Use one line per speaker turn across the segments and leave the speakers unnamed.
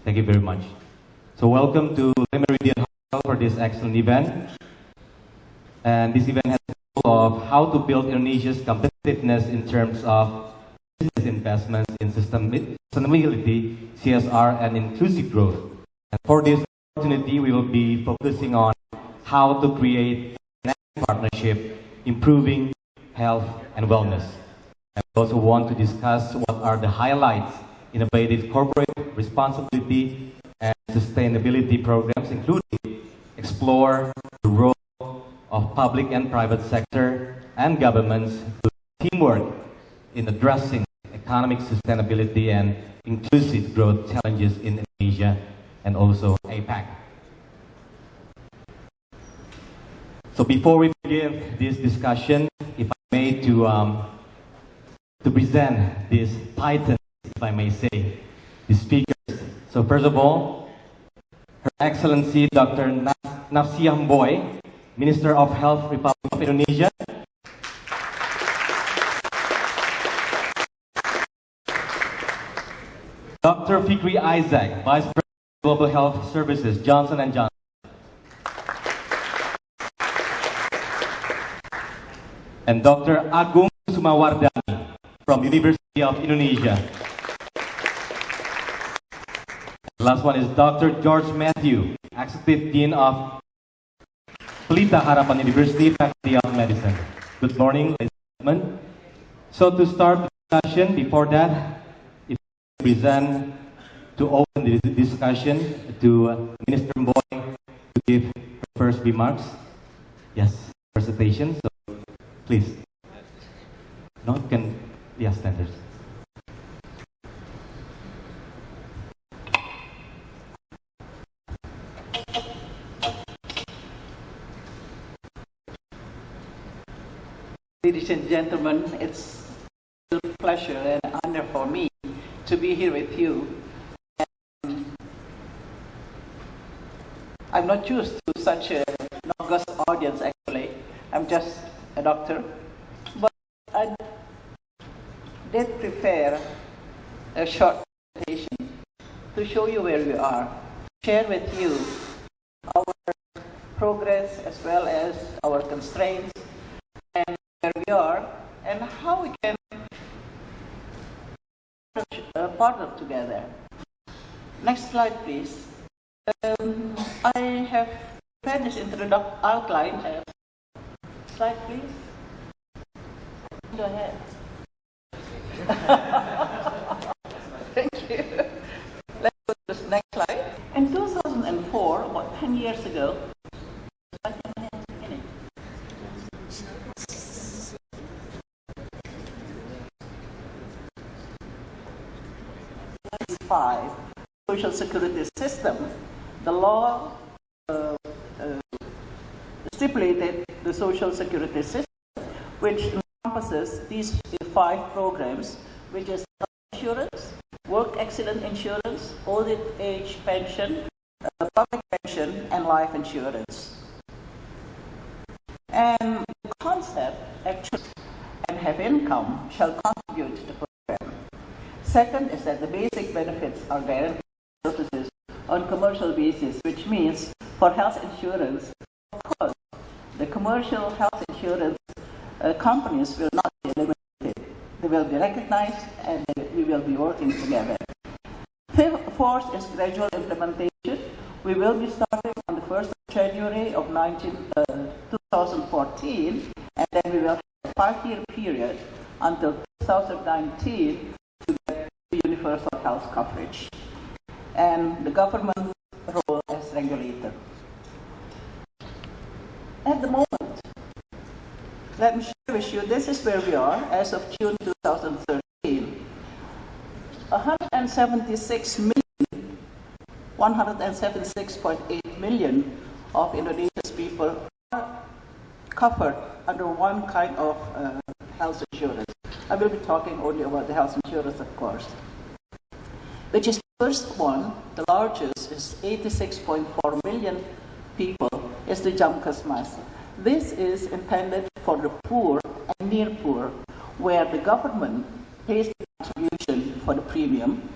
Thank you very much. So welcome to Meredien for this excellent event. And this event has the goal of how to build Indonesia's competitiveness in terms of business investments in sustainability, CSR, and inclusive growth. And for this opportunity, we will be focusing on how to create a partnership, improving health and wellness. And we also want to discuss what are the highlights, innovative corporate responsibility and sustainability programs, including explore the role of public and private sector and governments to teamwork in addressing economic sustainability and inclusive growth challenges in Asia and also APAC. So before we begin this discussion, if I may to present this titan, if I may say, the speakers. So first of all, Her Excellency Dr. Nafsia Mboy, Minister of Health, Republic of Indonesia. Dr. Fikri Isaac, Vice President of Global Health Services, Johnson & Johnson. And Dr. Agung Sumawardani from University of Indonesia. The last one is Dr. George Matthew, Executive Dean of Pelita Harapan University, Faculty of Medicine. Good morning, ladies and gentlemen. So to start the discussion, before that, if I present to open the discussion to Minister Mboy to give her first remarks. Yes, presentation. So please. No, can standards.
Ladies and gentlemen, it's a pleasure and honor for me to be here with you. And I'm not used to such an august audience, actually. I'm just a doctor. But I did prepare a short presentation to show you where we are, share with you our progress as well as our constraints, and where we are, and how we can partner together. Next slide, please. I have prepared this outline. Slide, please. Go ahead. Thank you. Let's go to the next slide. In 2004, about 10 years ago, Social Security system, the law stipulated the Social Security system, which encompasses these 5 programs, which is health insurance, work accident insurance, old age pension, public pension, and life insurance. And the concept, actually, and have income shall contribute to the program. Second is that the basic benefits are guaranteed purposes on commercial basis, which means for health insurance, of course, the commercial health insurance companies will not be eliminated. They will be recognized and we will be working together. Fourth is gradual implementation. We will be starting on the 1st of January of 2014, and then we will have a 5-year period until 2019 to get the universal health coverage. And the government role as regulator. At the moment, let me share with you, this is where we are as of June 2013. 176.8 million of Indonesia's people are covered under one kind of health insurance. I will be talking only about the health insurance, of course, which is the first one, the largest, is 86.4 million people, is the Jamkasmas. This is intended for the poor and near poor, where the government pays the contribution for the premium.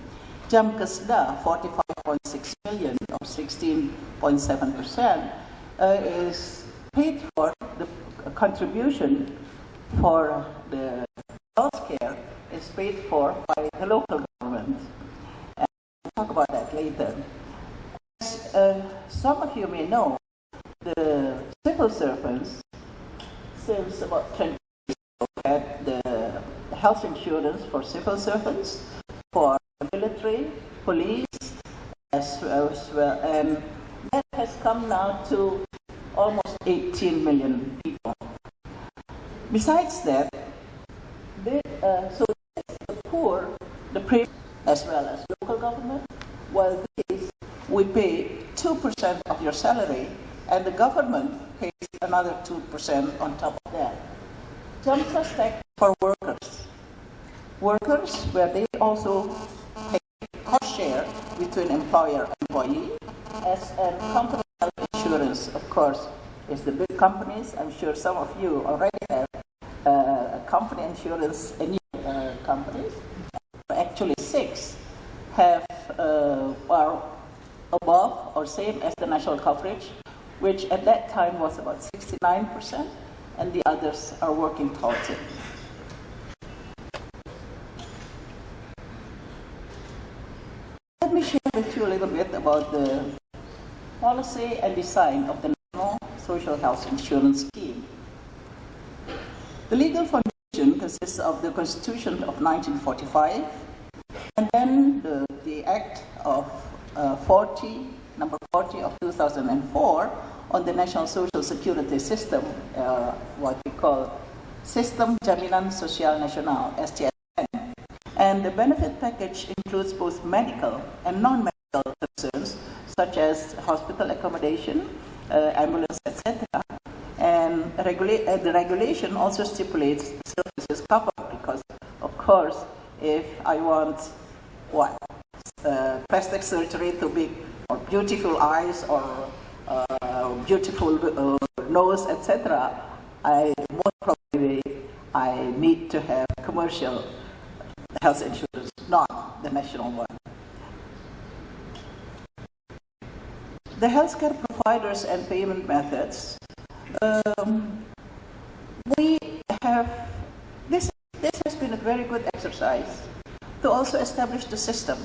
Jamkasda, 45.9 5.6 million or 16.7% is paid for. The contribution for the health care is paid for by the local government. And we'll talk about that later. As some of you may know, the civil servants, since about 20 years ago, had the health insurance for civil servants, for military, police, as well, and that has come now to almost 18 million people. Besides that, the poor, the private, as well as local government, while we pay 2% of your salary, and the government pays another 2% on top of that. Some suspect for workers. Workers, where they also pay cost share between employer and employee, as a company health insurance, of course, is the big companies. I'm sure some of you already have company insurance in your companies. Actually, 6 have are above or same as the national coverage, which at that time was about 69%, and the others are working towards it. Let me share with you a little bit about the policy and design of the National Social Health Insurance Scheme. The legal foundation consists of the Constitution of 1945, and then the Act of number 40 of 2004 on the National Social Security System, what we call Sistem Jaminan Sosial Nasional, SJSN. And the benefit package includes both medical and non-medical concerns, such as hospital accommodation, ambulance, etc. And the regulation also stipulates the services covered, because, of course, if I want plastic surgery to be, or beautiful eyes, or beautiful nose, etc., most probably I need to have commercial health insurance, not the national one. The healthcare providers and payment methods. We have this has been a very good exercise to also establish the system,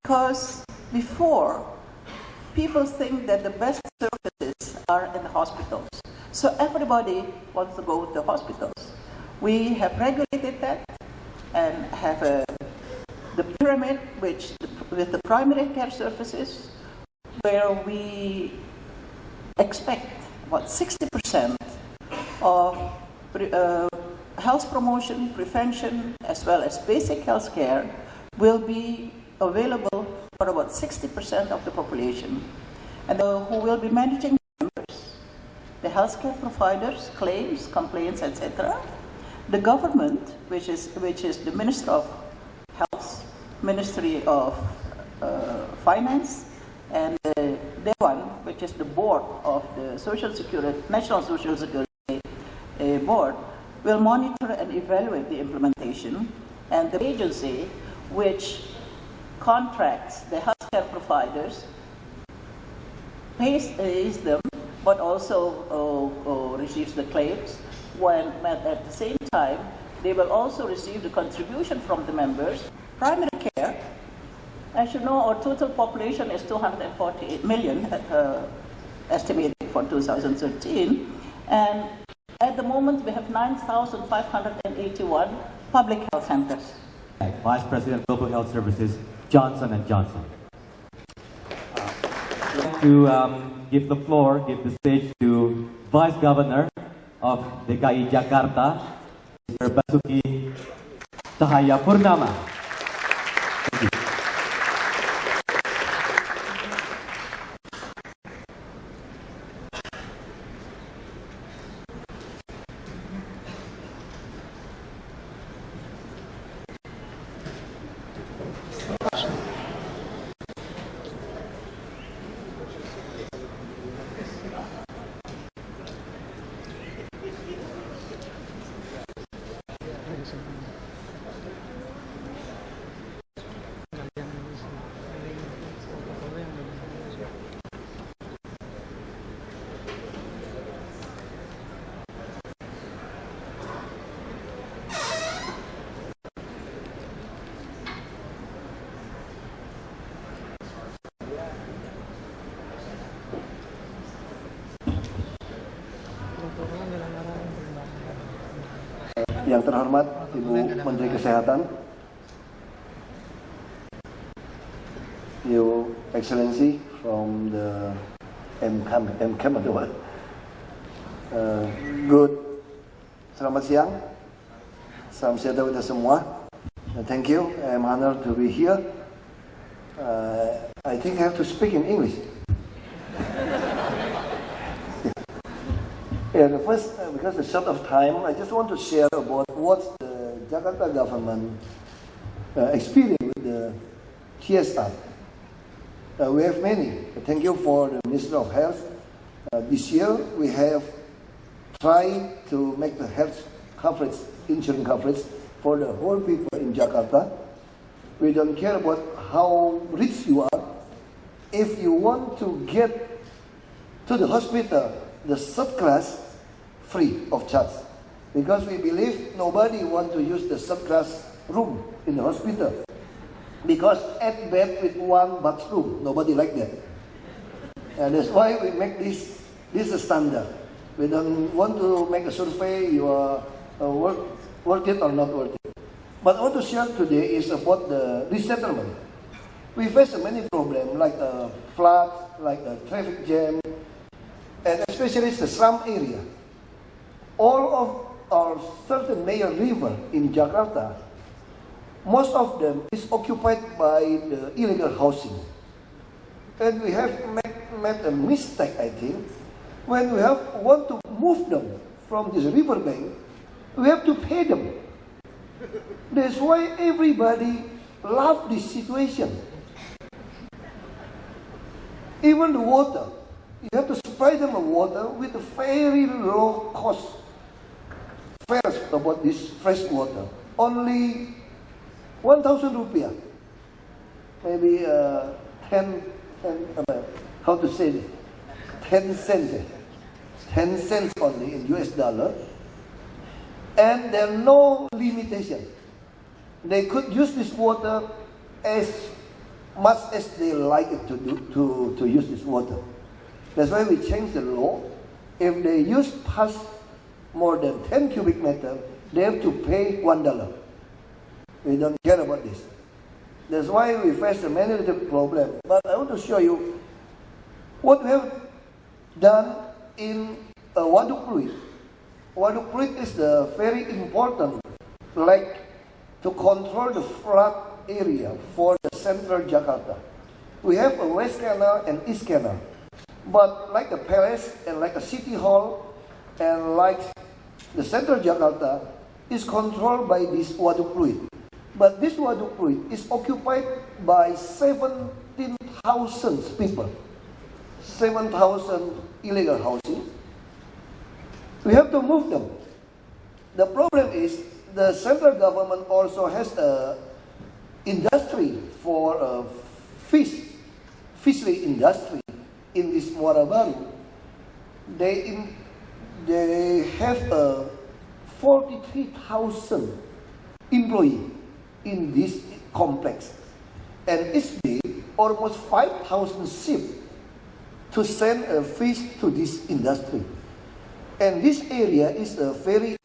because before, people think that the best services are in the hospitals, so everybody wants to go to the hospitals. We have regulated that and have the pyramid, with the primary care services, where we expect about 60% of health promotion, prevention, as well as basic health care will be available for about 60% of the population. And who will be managing members, the healthcare providers, claims, complaints, etc. The government, which is the Minister of Health, Ministry of Finance, and the one, which is the board of the National Social Security Board, will monitor and evaluate the implementation, and the agency which contracts the healthcare providers pays them, but also receives the claims. When at the same time, they will also receive the contribution from the members. Primary care, as you know, our total population is 248 million, estimated for 2013, and at the moment we have 9,581 public health centers.
Vice President Global Health Services, Johnson & Johnson. I'd like to give the stage to Vice Governor of DKI Jakarta, Mr. Basuki Purnama. Thank you.
Yang terhormat Ibu Menteri Kesehatan, Your Excellency from the MCAM atau what? Selamat siang, salam sejahtera kita semua. Thank you, I'm honored to be here. I think I have to speak in English. Yeah, the first, because the short of time, I just want to share about what the Jakarta government experienced with the TSR. We have many. Thank you for the Minister of Health. This year we have tried to make the health coverage, insurance coverage for the whole people in Jakarta. We don't care about how rich you are. If you want to get to the hospital, the subclass, free of charge. Because we believe nobody want to use the subclass room in the hospital. Because at bed with one bathroom, nobody like that. And that's why we make this a standard. We don't want to make a survey, you are worth it or not worth it. But I want to share today is about the resettlement. We face many problems like a flood, like a traffic jam, and especially the slum area. All of our certain major river in Jakarta, most of them is occupied by the illegal housing. And we have made a mistake, I think, when we want to move them from this riverbank, we have to pay them. That's why everybody loves this situation. Even the water, you have to supply them with water with a very low cost. First, about this fresh water, only 1,000 rupiah, maybe 10 how to say it? 10 cents, 10 cents only in US dollar, and there are no limitation. They could use this water as much as they like it to use this water. That's why we changed the law. If they use past more than 10 cubic meter, they have to pay $1. We don't care about this. That's why we face a many little problem. But I want to show you what we have done in Waduk Pluit. Waduk Pluit is the very important, like to control the flood area for the central Jakarta. We have a West Canal and East Canal. But like the palace and like a city hall and like the central Jakarta is controlled by this Waduk Pluit. But this Waduk Pluit is occupied by 17,000 people. 7,000 illegal housing. We have to move them. The problem is the central government also has a industry for fishery industry in this Muara Baru. They have 43,000 employees in this complex, and each day almost 5,000 ships to send a fish to this industry. And this area is a very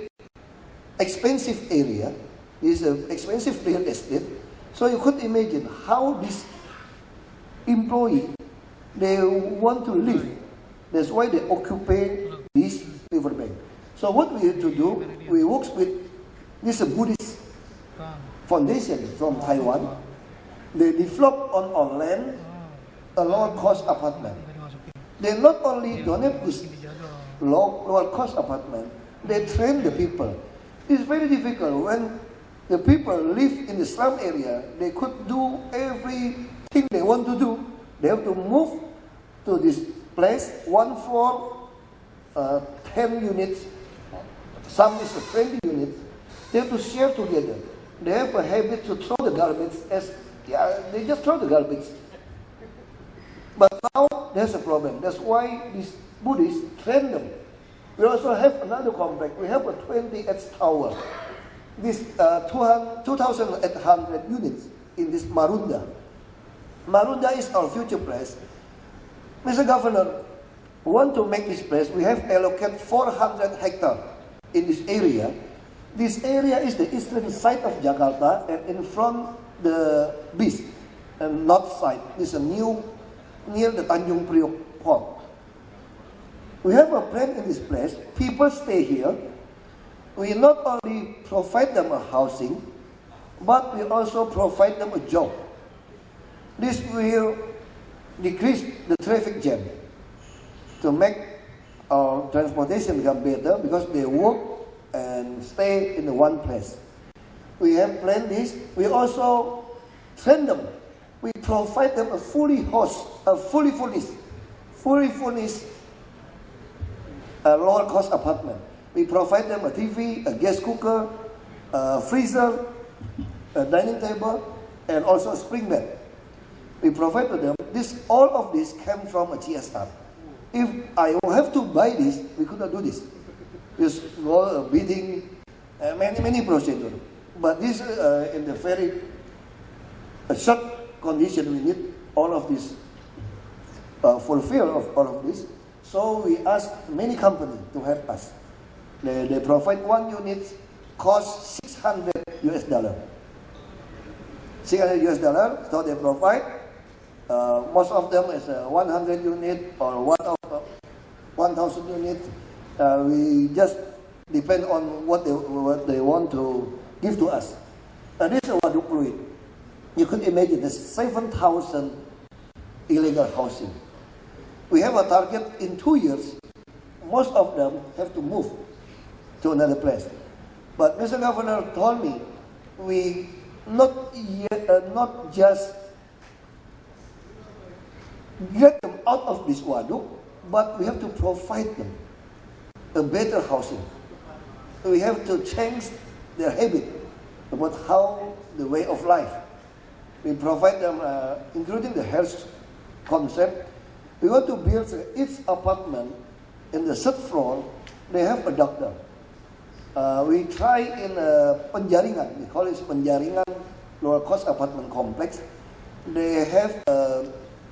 expensive area. It's an expensive real estate. So you could imagine how this employee they want to live. That's why they occupy this riverbank. So what we have to do, we work with this Buddhist foundation from Taiwan. They develop on land a lower cost apartment. They not only donate this lower cost apartment, they train the people. It's very difficult when the people live in the slum area. They could do everything they want to do. They have to move to this place, one floor, 10 units, some is 20 units. They have to share together. They have a habit to throw the garbage they just throw the garbage. But now there's a problem. That's why these Buddhists train them. We also have another complex. We have a 28 tower. This 2,800 units in this Marunda. Marunda is our future place. Mr. Governor, we want to make this place. We have allocated 400 hectares in this area This area is the eastern side of Jakarta, and in front the beach, and north side is a new near the Tanjung Priok port. We have a plan in this place. People stay here. We not only provide them a housing, but we also provide them a job. This will decrease the traffic jam to make our transportation become better because they work and stay in the one place. We have planned this. We also train them. We provide them a fully furnished lower cost apartment. We provide them a TV, a gas cooker, a freezer, a dining table, and also a spring bed. We provide to them. All of this came from a CSR. If I have to buy this, we could not do this. Just go bidding, many procedures. But this in the very short condition, we need all of this, fulfill of all of this. So we ask many companies to help us. They provide one unit cost $600. $600, so they provide. Most of them is 100 unit or 1,000 unit. We just depend on what they want to give to us. And this is Waduk Fluid. You could imagine there's 7,000 illegal housing. We have a target in 2 years. Most of them have to move to another place. But Mr. Governor told me we not just get them out of this waduk, but we have to provide them a better housing. We have to change their habit about how the way of life. We provide them, including the health concept. We want to build each apartment in the third floor. They have a doctor. We try in Penjaringan. We call it Penjaringan lower cost apartment complex. They have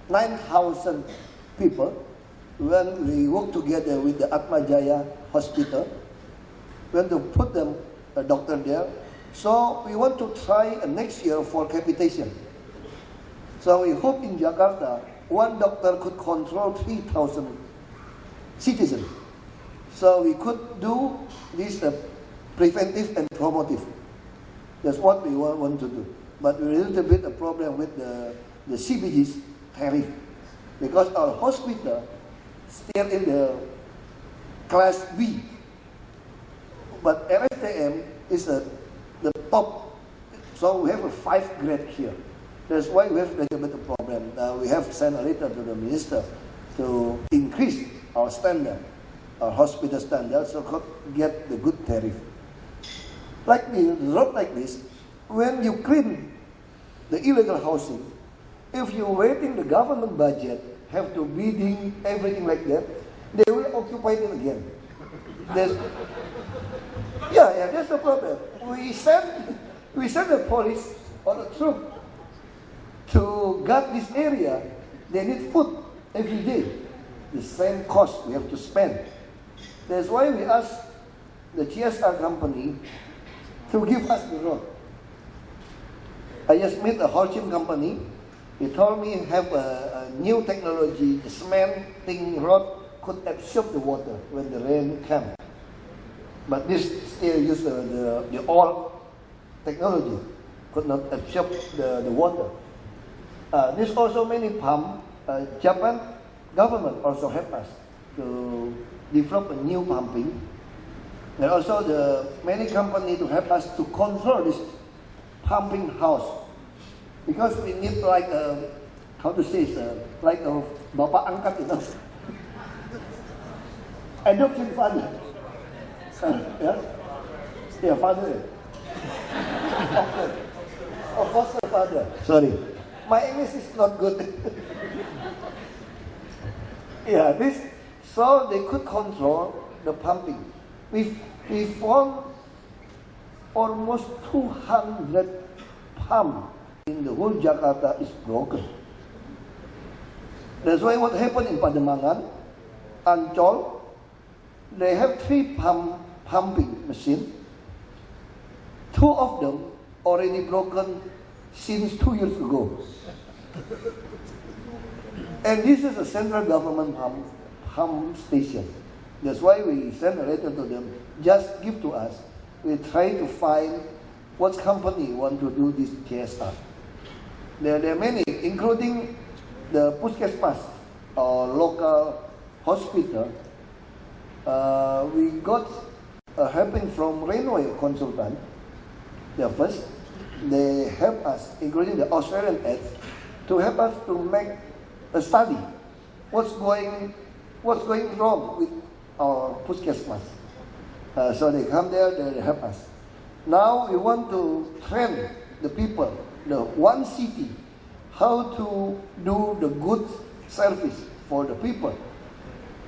9,000 people. When we work together with the Atma Jaya Hospital, we want to put them a doctor there. So we want to try next year for capitation. So we hope in Jakarta, one doctor could control 3,000 citizens. So we could do this preventive and promotive. That's what we want to do. But we a little bit a problem with the CBG's tariff, because our hospital still in the class B, but RSTM is the top. So we have a 5 grade here. That's why we have a little bit of problem. We have sent a letter to the minister to increase our standard, our hospital standard, so could get the good tariff. Like the road like this, when you clean the illegal housing, if you're waiting the government budget, have to bidding, everything like that, they will occupy it again. That's the problem. We send the police or the troop to guard this area. They need food every day. The same cost we have to spend. That's why we ask the CSR company to give us the road. I just met a Holcim company. He told me have a new technology, the cementing road could absorb the water when the rain comes. But this still use the old technology, could not absorb the water. There's also many pumps. Japan government also help us to develop a new pumping. And also the many companies to help us to control this pumping house. Because we need like how to say like a bapak angkat, you know, adoption father, father, foster father. Sorry, my English is not good. This so they could control the pumping. We found almost 200 pumps in the whole Jakarta is broken. That's why what happened in Pademangan, Ancol, they have 3 pumping machines. 2 of them already broken since 2 years ago. And this is a central government pump station. That's why we send a letter to them, just give to us. We try to find what company want to do this TSR. There are many, including the Puskesmas or local hospital. We got helping from railway consultant. First, they help us, including the Australian aids, to help us to make a study. What's going wrong with our Puskesmas? So they come there, they help us. Now we want to train the people, the one city, how to do the good service for the people.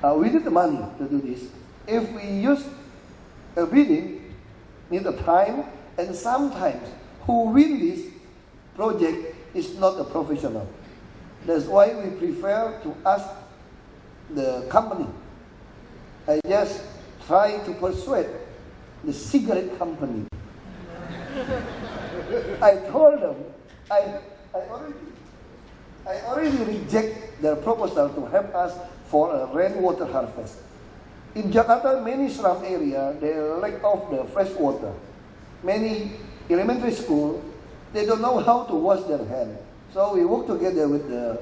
We need the money to do this. If we use a bidding, need the time, and sometimes who win this project is not a professional. That's why we prefer to ask the company. I just try to persuade the cigarette company. I told them, I already reject their proposal to help us for a rainwater harvest. In Jakarta, many slum area, they lack of the fresh water. Many elementary school, they don't know how to wash their hands. So we work together with the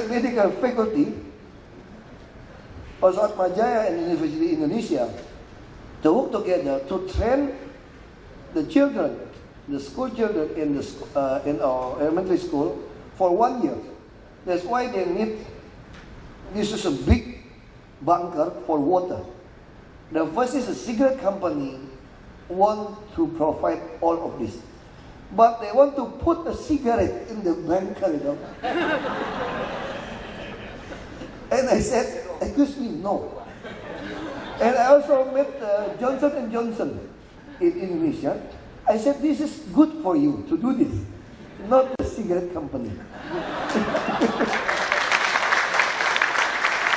medical faculty, also at Majaya and University Indonesia, to work together to train the children, the school children in our elementary school for 1 year. That's why they need, this is a big bunker for water. The first is a cigarette company want to provide all of this. But they want to put a cigarette in the bunker, you know. And I said, excuse me, no. And I also met Johnson & Johnson in Indonesia. I said, this is good for you to do this, not the cigarette company.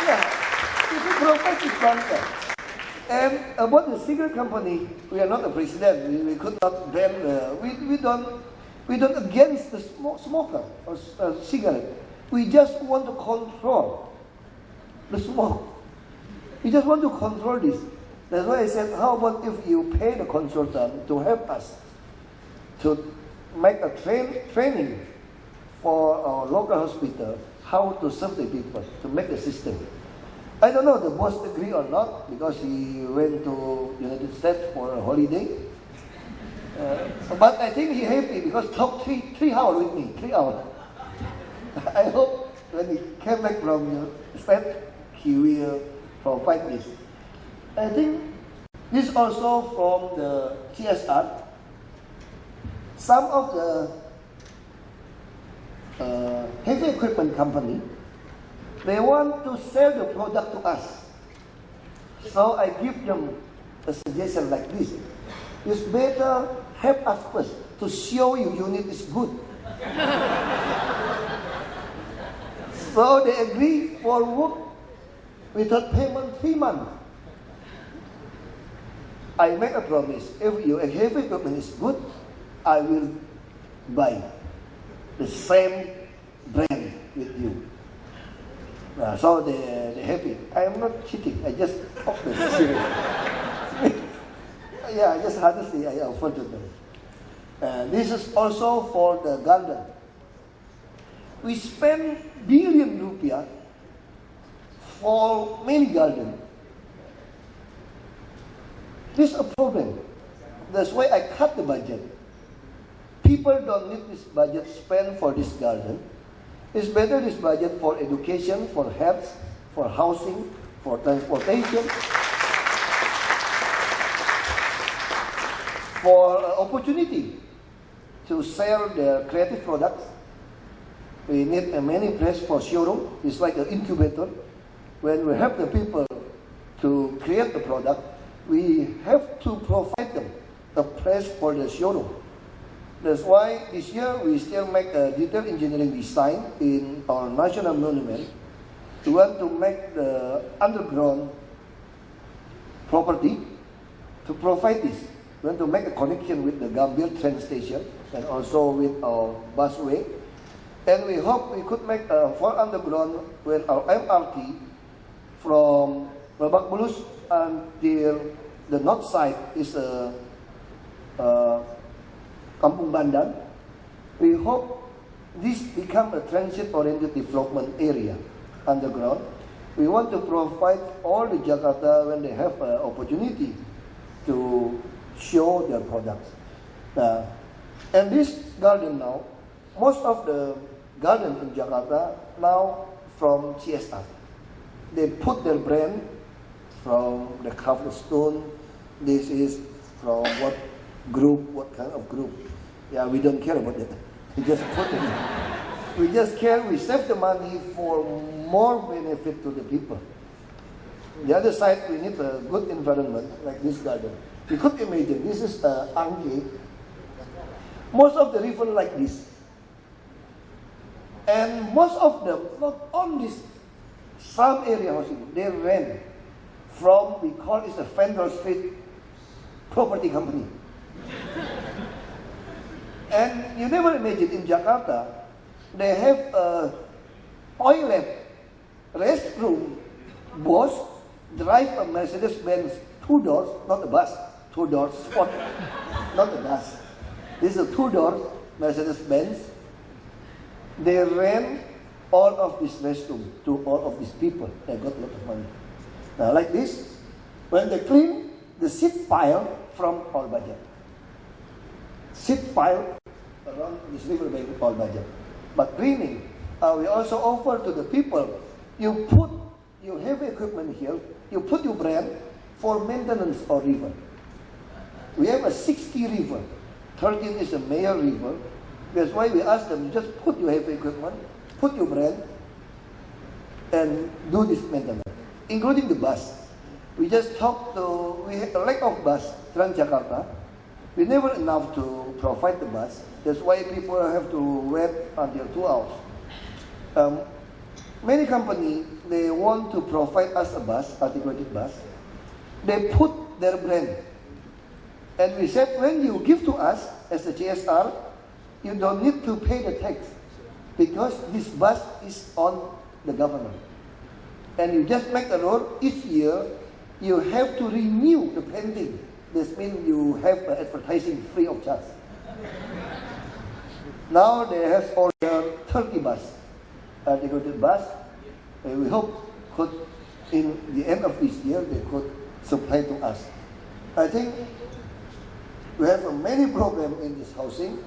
Yeah, if you provide this bunker. And about the cigarette company, we are not the president. We could not ban. We don't against the smoker or cigarette. We just want to control the smoke. We just want to control this. That's why I said, how about if you pay the consultant to help us to make a training for our local hospital, how to serve the people, to make the system. I don't know the boss agree or not, because he went to United States for a holiday. But I think he happy because talk three hours with me, 3 hours. I hope when he came back from the States, he will provide this. I think this also from the CSR. Some of the heavy equipment company, they want to sell the product to us. So I give them a suggestion like this. It's better help us first to show you unit is good. So they agree for work without payment 3 months. I make a promise. If your heavy equipment is good, I will buy the same brand with you. So they're happy. I am not cheating. I just offer them. Yeah, I just honestly I offered to them. This is also for the garden. We spend billion rupiah for many gardens. This is a problem. That's why I cut the budget. People don't need this budget spent for this garden. It's better this budget for education, for health, for housing, for transportation, for opportunity to sell their creative products. We need a many place for showroom. It's like an incubator. When we help the people to create the product, we have to provide them a place for the showroom. That's why this year we still make a detailed engineering design in our national monument. We want to make the underground property to provide this. We want to make a connection with the Gambir train station and also with our busway. And we hope we could make for underground with our MRT from Lebak Bulus until the north side is Kampung Bandan. We hope this become a transit-oriented development area underground. We want to provide all the Jakarta when they have an opportunity to show their products. And this garden now, most of the garden in Jakarta now from CSR. They put their brand from the carved stone. This is from what group, what kind of group. Yeah, we don't care about that. We just put it. We just care, we save the money for more benefit to the people. The other side, we need a good environment like this garden. You could imagine, this is Unggah. Most of the river like this. And most of them, not on this, some area housing, they rent from, we call it a Federal Street property company. And you never imagine in Jakarta, they have a toilet, restroom, boss drive a Mercedes-Benz 2 doors, not a bus, 2 doors, sport, not a bus. This is a 2 doors Mercedes-Benz. They rent all of this restroom to all of these people. They got a lot of money. Now like this, when they clean, the seat pile from all budget. Seat pile around this riverbank all budget. But cleaning, we also offer to the people, you put your heavy equipment here, you put your brand for maintenance of river. We have a 60 river, 13 is a major river. That's why we ask them, just put your heavy equipment, put your brand, and do this maintenance, including the bus. We just talked to, we have a lack of bus, Transjakarta. We never enough to provide the bus. That's why people have to wait until 2 hours. Many companies, they want to provide us a bus, articulated bus. They put their brand. And we said, when you give to us as a GSR, you don't need to pay the tax because this bus is on the government. And you just make a road each year, you have to renew the branding. This means you have advertising free of charge. Now they have ordered 30 bus, articulated bus. And we hope could, in the end of this year, they could supply to us. I think we have many problems in this housing.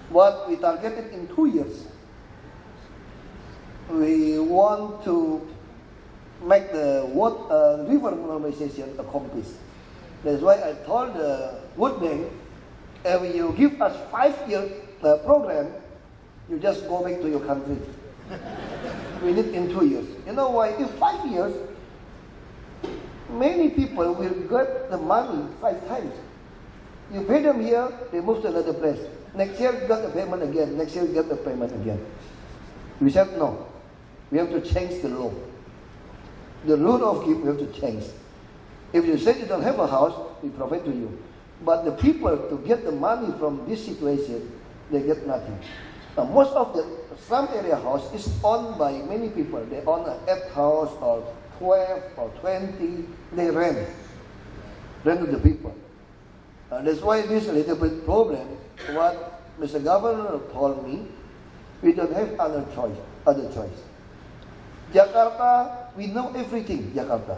What we targeted in 2 years, we want to make the river normalization accomplished. That's why I told the World Bank, if you give us 5-year program, you just go back to your country. We need in 2 years. You know why? In 5 years, many people will get the money 5 times. You pay them here, they move to another place. Next year, you got the payment again. Next year, you get the payment again. We said no. We have to change the law. The rule of give, we have to change. If you say you don't have a house, we provide to you. But the people, to get the money from this situation, they get nothing. Now, most of the slum area house is owned by many people. They own an 8 house or 12 or 20. They rent to the people. That's why this is a little bit problem. What Mr. Governor told me, we don't have other choice. Jakarta, we know everything, Jakarta.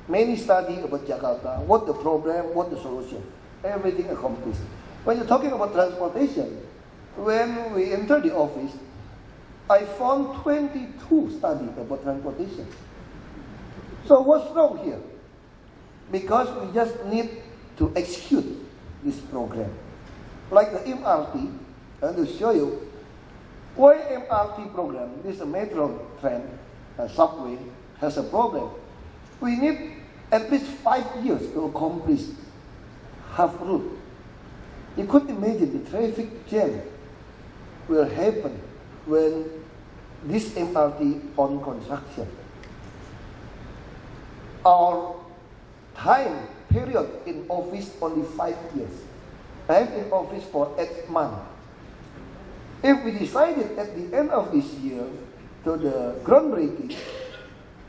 Many study about Jakarta, what the problem, what the solution. Everything accomplished. When you're talking about transportation, when we entered the office, I found 22 studies about transportation. So what's wrong here? Because we just need to execute this program. Like the MRT, I want to show you why MRT program, this metro train, subway, has a problem. We need at least 5 years to accomplish half route. You could imagine the traffic jam will happen when this MRT on construction. our time period in office only 5 years. I have in office for 8 months. If we decided at the end of this year to the groundbreaking,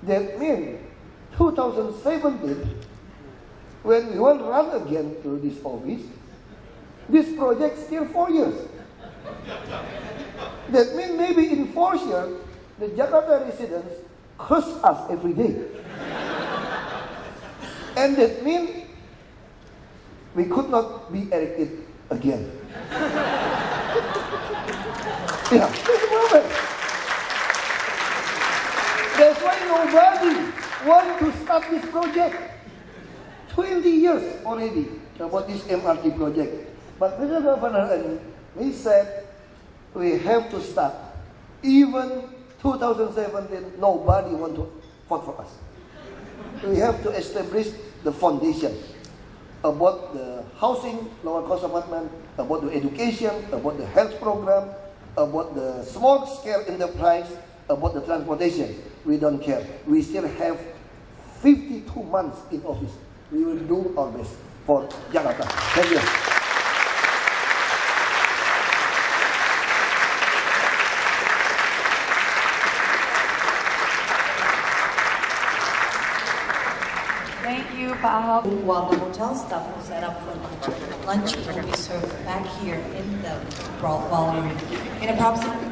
that means 2017, when we will run again to this office, this project still 4 years. That means maybe in 4 years, the Jakarta residents curse us every day. And that means we could not be elected again. Yeah, that's the problem. That's why nobody wants to start this project. 20 years already about this MRT project. But Mr. Governor and he said we have to start. Even 2017, nobody want to vote for us. We have to establish the foundation about the housing, lower cost apartment, about the education, about the health program, about the small scale enterprise, about the transportation. We don't care. We still have 52 months in office. We will do our best for Jakarta. Thank you.
Thank you, Pak Ahok.
While the hotel staff will set up for lunch will be served back here in the ballroom in approximately